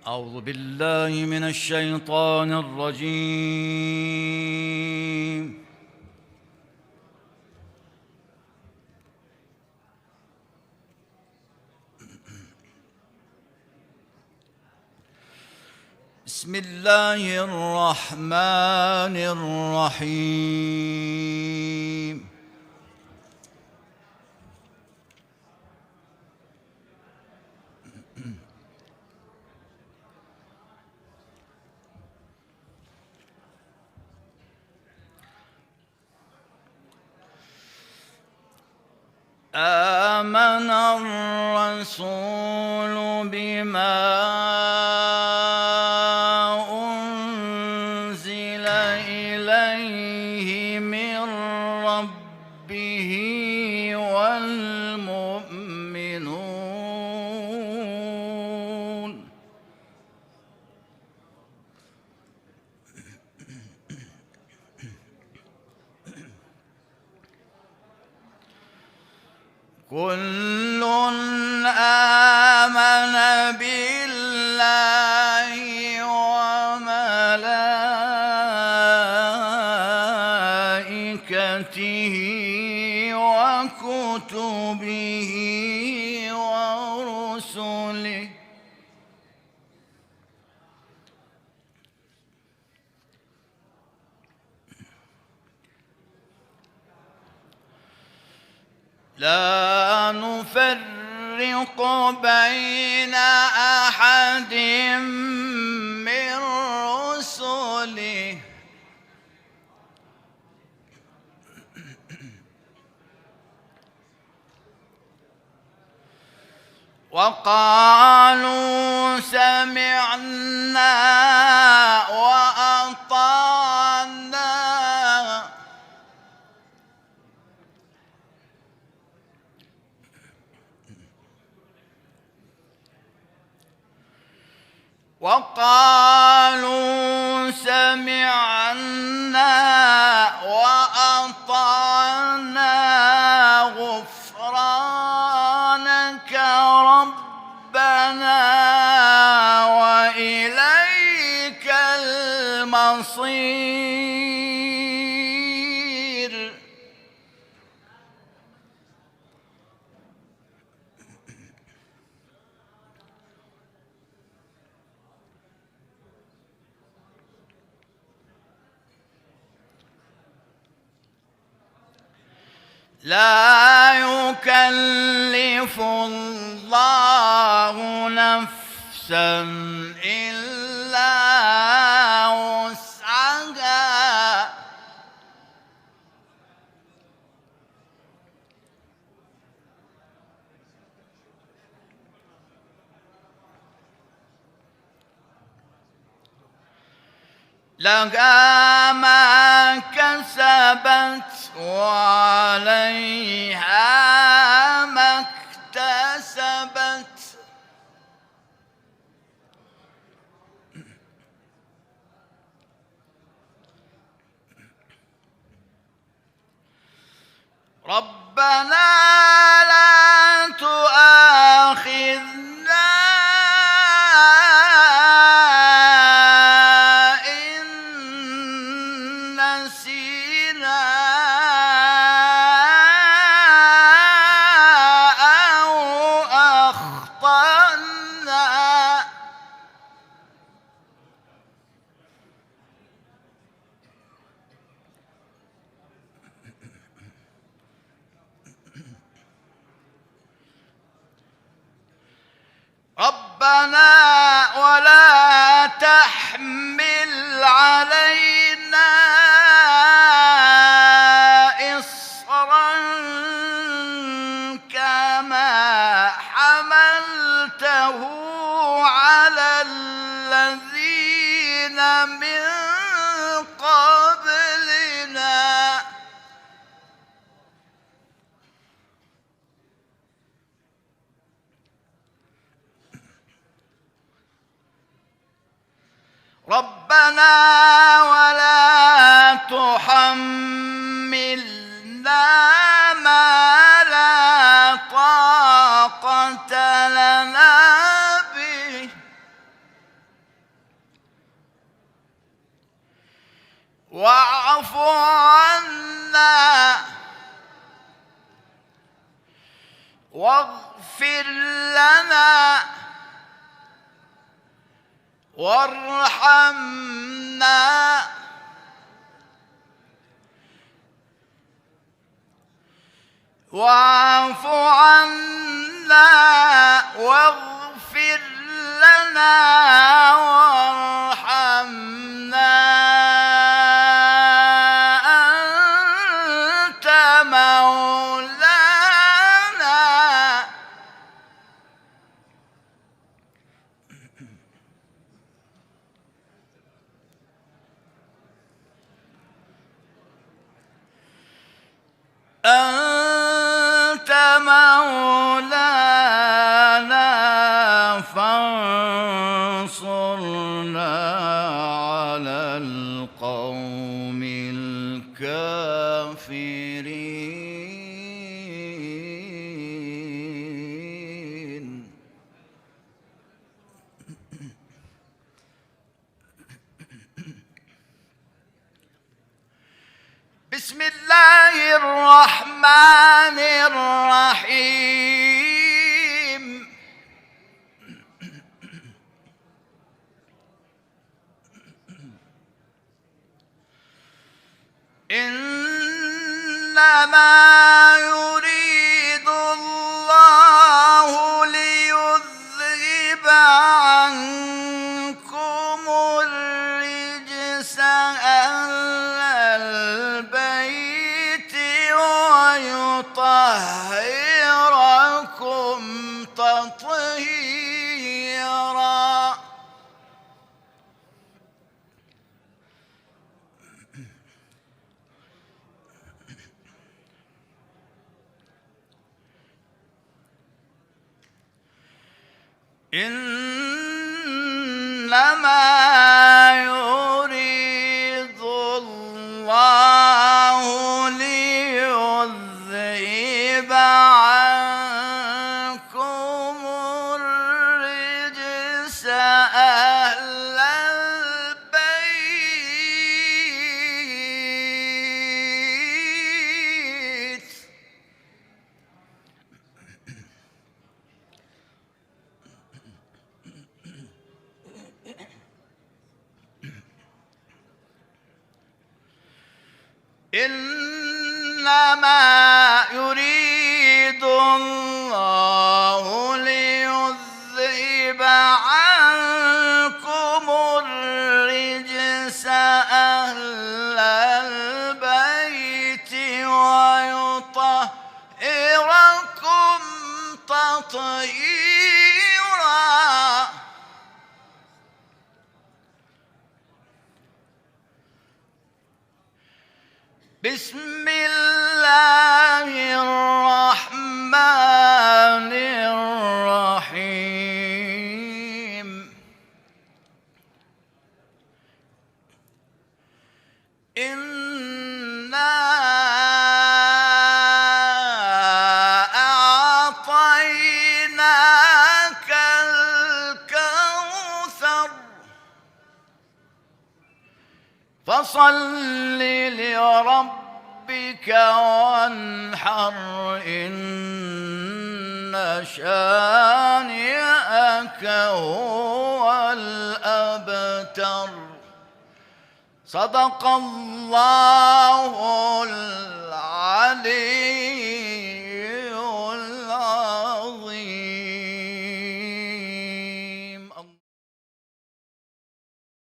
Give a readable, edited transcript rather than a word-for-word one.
أعوذ بالله من الشيطان الرجيم. بسم الله الرحمن الرحيم. آمن الرسول بما أنزل إليه من ربه والمؤمنون كل آمن بالله وملائكته وكتبه ورسله لا نفرق بين أحد من رسله وقالوا سمعنا وأطعنا وقالوا سمعنا وأطعنا غفرانك ربنا وإليك المصير لا يكلف الله نفسا إلا وسعها لها ما كسبت وعليها ما اكتسبت ربنا لا تؤاخذنا إن نسينا أو أخطأنا ربنا ولا تحمل علينا إصرا كما حملته على الذين من قبلنا ربنا ولا تحملنا ما لا طاقة لنا به عنا واغفر لنا وارحمنا واعف عنا واغفر لنا وارحمنا أنت مولانا فانصرنا على القوم الكافرين. بسم الله الرحمن الرحيم. إنما يريد الله ليذهب عنكم الرجس أهل البيت ويطهركم تطهيرا. إنما يريد الله ليذهب عنكم الرجس أهل البيت إنما يريد الله ليذهب عنكم الرجس أهل البيت ويطهركم تطهيرا. بسم الله الرحمن الرحيم. إنا أعطيناك الكوثر فصل لربك وانحر إن شانئك هو الأبتر. صدق الله العلي